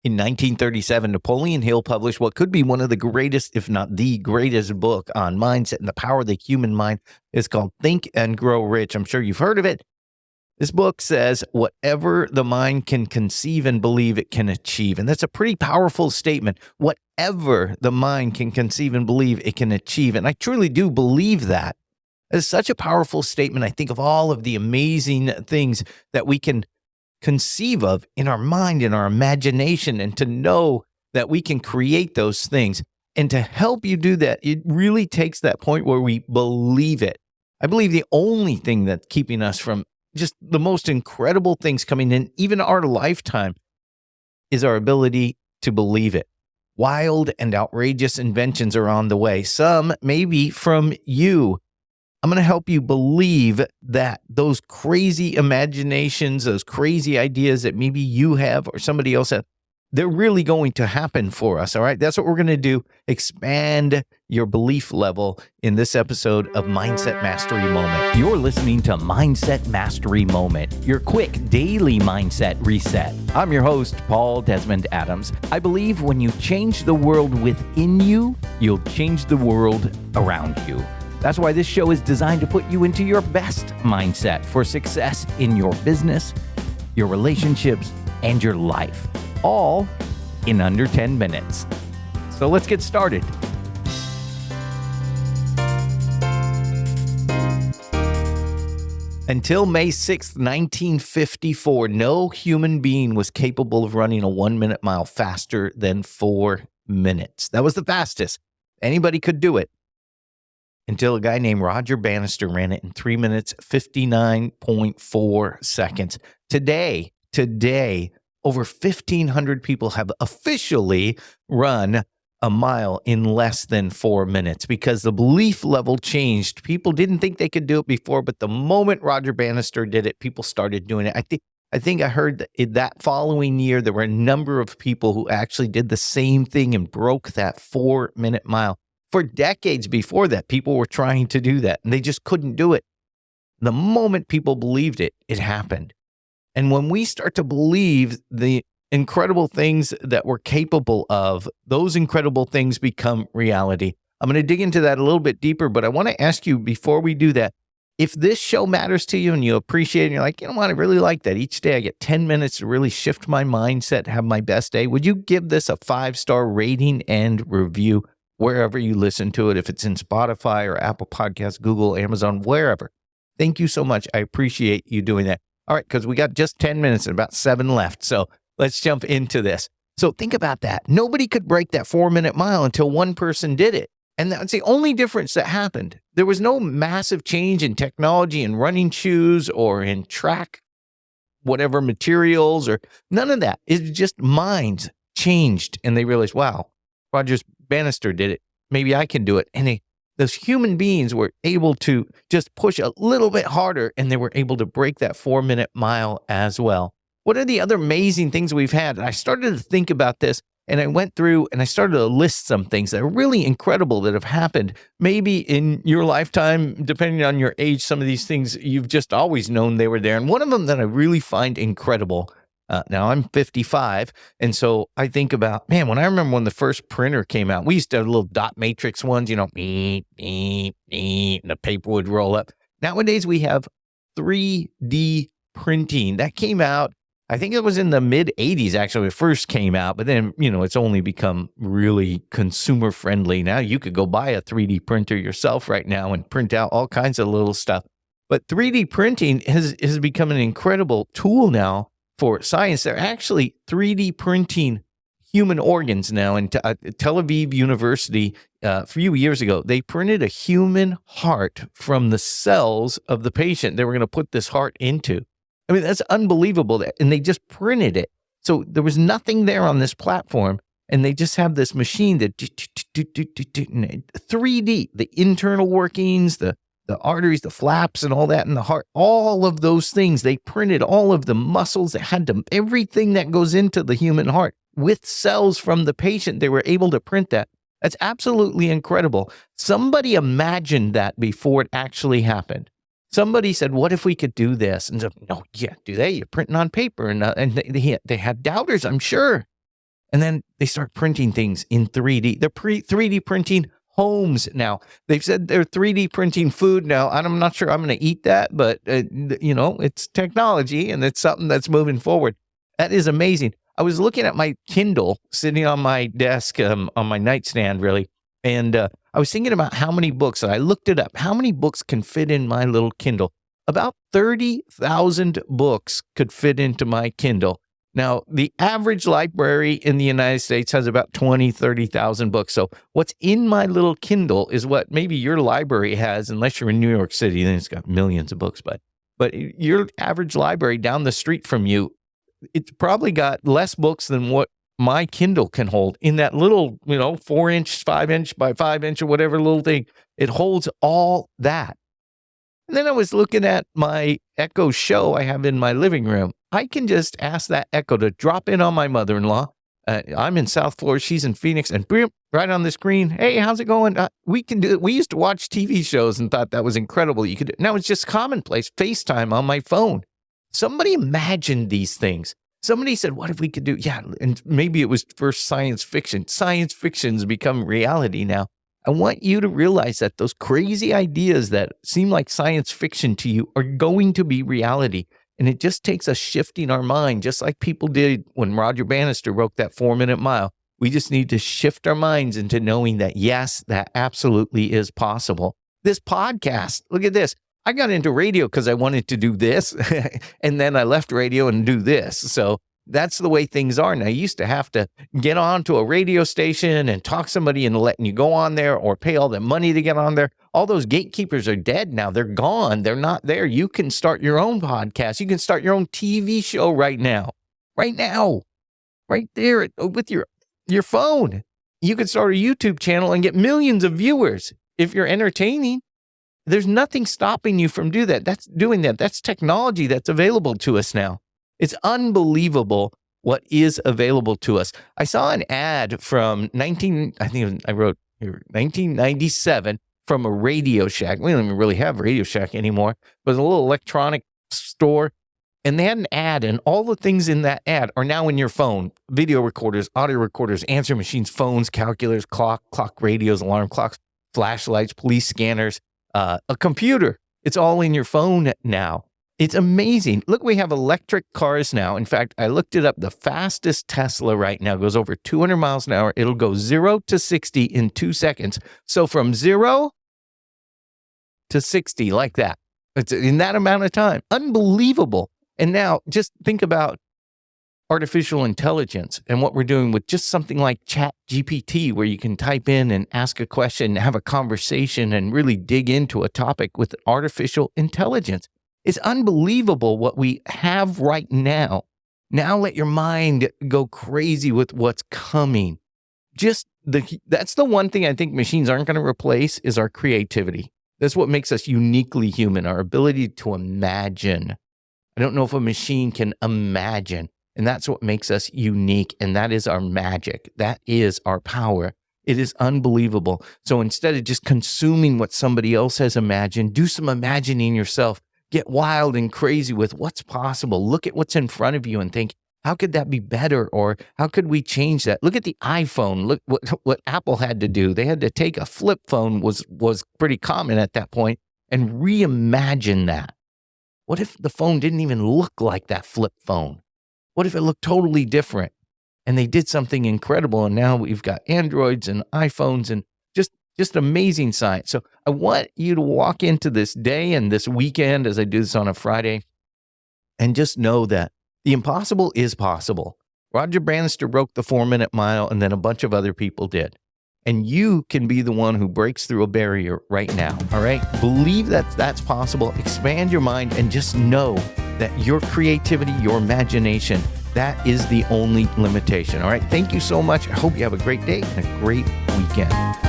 In 1937, Napoleon Hill published what could be one of the greatest, if not the greatest book on mindset and the power of the human mind. It's called Think and Grow Rich. I'm sure you've heard of it. This book says whatever the mind can conceive and believe, it can achieve. And that's a pretty powerful statement. Whatever the mind can conceive and believe, it can achieve. And I truly do believe that. It's such a powerful statement. I think of all of the amazing things that we can conceive of in our mind, in our imagination, and to know that we can create those things. And to help you do that, it really takes that point where we believe it. I believe the only thing that's keeping us from just the most incredible things coming in, even our lifetime, is our ability to believe it. Wild and outrageous inventions are on the way. Some maybe from you. I'm going to help you believe that those crazy imaginations, those crazy ideas that maybe you have or somebody else has, they're really going to happen for us, all right? That's what we're going to do. Expand your belief level in this episode of Mindset Mastery Moment. You're listening to Mindset Mastery Moment, your quick daily mindset reset. I'm your host, Paul Desmond Adams. I believe when you change the world within you, you'll change the world around you. That's why this show is designed to put you into your best mindset for success in your business, your relationships, and your life, all in under 10 minutes. So let's get started. Until May 6th, 1954, no human being was capable of running a 1-minute mile faster than 4 minutes. That was the fastest. Anybody could do it. Until a guy named Roger Bannister ran it in 3 minutes, 59.4 seconds. Today, over 1,500 people have officially run a mile in less than 4 minutes because the belief level changed. People didn't think they could do it before, but the moment Roger Bannister did it, people started doing it. I think I heard that in that following year, there were a number of people who actually did the same thing and broke that 4-minute mile. For decades before that, people were trying to do that, and they just couldn't do it. The moment people believed it, it happened. And when we start to believe the incredible things that we're capable of, those incredible things become reality. I'm going to dig into that a little bit deeper, but I want to ask you before we do that, if this show matters to you and you appreciate it, and you're like, you know what, I really like that. Each day I get 10 minutes to really shift my mindset, have my best day. Would you give this a 5-star rating and review? Wherever you listen to it, if it's in Spotify or Apple Podcasts, Google, Amazon, wherever. Thank you so much. I appreciate you doing that. All right, because we got just 10 minutes and about 7 left. So let's jump into this. So think about that. Nobody could break that 4-minute mile until one person did it. And that's the only difference that happened. There was no massive change in technology in running shoes or in track, whatever materials, or none of that. It's just minds changed and they realized, wow, Roger Bannister did it. Maybe I can do it. And those human beings were able to just push a little bit harder, and they were able to break that 4-minute mile as well. What are the other amazing things we've had? And I started to think about this, and I went through and I started to list some things that are really incredible that have happened. Maybe in your lifetime, depending on your age, some of these things you've just always known they were there. And one of them that I really find incredible. Now I'm 55, and so I think about, man, when I remember when the first printer came out, we used to have little dot matrix ones, and the paper would roll up. Nowadays we have 3D printing. That came out, I think it was in the mid 80s actually, it first came out, but then, it's only become really consumer friendly. Now you could go buy a 3D printer yourself right now and print out all kinds of little stuff. But 3D printing has become an incredible tool now for science. They're actually 3D printing human organs now. In Tel Aviv University, a few years ago, they printed a human heart from the cells of the patient they were going to put this heart into. I mean, that's unbelievable. And they just printed it. So there was nothing there on this platform. And they just have this machine that 3D, the internal workings, the arteries, the flaps, and all that in the heart, all of those things, they printed all of the muscles that had to, everything that goes into the human heart with cells from the patient. They were able to print that. That's absolutely incredible. Somebody imagined that before it actually happened. Somebody said, what if we could do this? And so, no, yeah, do they? You're printing on paper. And they had doubters, I'm sure. And then they start printing things in 3D. They're 3D printing homes now. They've said they're 3D printing food now. I'm not sure I'm going to eat that, but it's technology and it's something that's moving forward. That is amazing. I was looking at my Kindle sitting on my desk, on my nightstand, really. And I was thinking about how many books, and I looked it up. How many books can fit in my little Kindle? About 30,000 books could fit into my Kindle. Now, the average library in the United States has about 30,000 books. So what's in my little Kindle is what maybe your library has, unless you're in New York City, then it's got millions of books. But your average library down the street from you, it's probably got less books than what my Kindle can hold in that little, 4-inch, 5-inch by 5-inch or whatever little thing. It holds all that. And then I was looking at my Echo Show I have in my living room. I can just ask that Echo to drop in on my mother-in-law. I'm in South Florida. She's in Phoenix. And boom, right on the screen, hey, how's it going? We can do it. We used to watch TV shows and thought that was incredible. You could. Now it's just commonplace. FaceTime on my phone. Somebody imagined these things. Somebody said, what if we could do? Yeah, and maybe it was first science fiction. Science fiction's become reality now. I want you to realize that those crazy ideas that seem like science fiction to you are going to be reality. And it just takes us shifting our mind, just like people did when Roger Bannister wrote that 4-minute mile. We just need to shift our minds into knowing that, yes, that absolutely is possible. This podcast, look at this. I got into radio because I wanted to do this, and then I left radio and do this. So that's the way things are now. You used to have to get on to a radio station and talk somebody into letting you go on there or pay all the money to get on there. All those gatekeepers are dead now. They're gone. They're not there. You can start your own podcast. You can start your own TV show right now, right there with your phone. You can start a YouTube channel and get millions of viewers if you're entertaining. There's nothing stopping you from doing that. That's technology that's available to us now. It's unbelievable what is available to us. I saw an ad from 1997 from a Radio Shack. We don't even really have Radio Shack anymore, but it's a little electronic store. And they had an ad, and all the things in that ad are now in your phone. Video recorders, audio recorders, answering machines, phones, calculators, clock radios, alarm clocks, flashlights, police scanners, a computer. It's all in your phone now. It's amazing. Look, we have electric cars now. In fact, I looked it up. The fastest Tesla right now goes over 200 miles an hour. It'll go 0 to 60 in 2 seconds. So from 0 to 60 like that. It's in that amount of time. Unbelievable. And now just think about artificial intelligence and what we're doing with just something like Chat GPT, where you can type in and ask a question, have a conversation, and really dig into a topic with artificial intelligence. It's unbelievable what we have right now. Now let your mind go crazy with what's coming. That's the one thing I think machines aren't going to replace is our creativity. That's what makes us uniquely human, our ability to imagine. I don't know if a machine can imagine, and that's what makes us unique, and that is our magic. That is our power. It is unbelievable. So instead of just consuming what somebody else has imagined, do some imagining yourself. Get wild and crazy with what's possible. Look at what's in front of you and think, how could that be better? Or how could we change that? Look at the iPhone. Look what Apple had to do. They had to take a flip phone, was pretty common at that point, and reimagine that. What if the phone didn't even look like that flip phone? What if it looked totally different? And they did something incredible, and now we've got Androids and iPhones and just amazing science. So I want you to walk into this day and this weekend as I do this on a Friday and just know that the impossible is possible. Roger Bannister broke the 4-minute mile, and then a bunch of other people did. And you can be the one who breaks through a barrier right now, all right? Believe that that's possible. Expand your mind and just know that your creativity, your imagination, that is the only limitation, all right? Thank you so much. I hope you have a great day and a great weekend.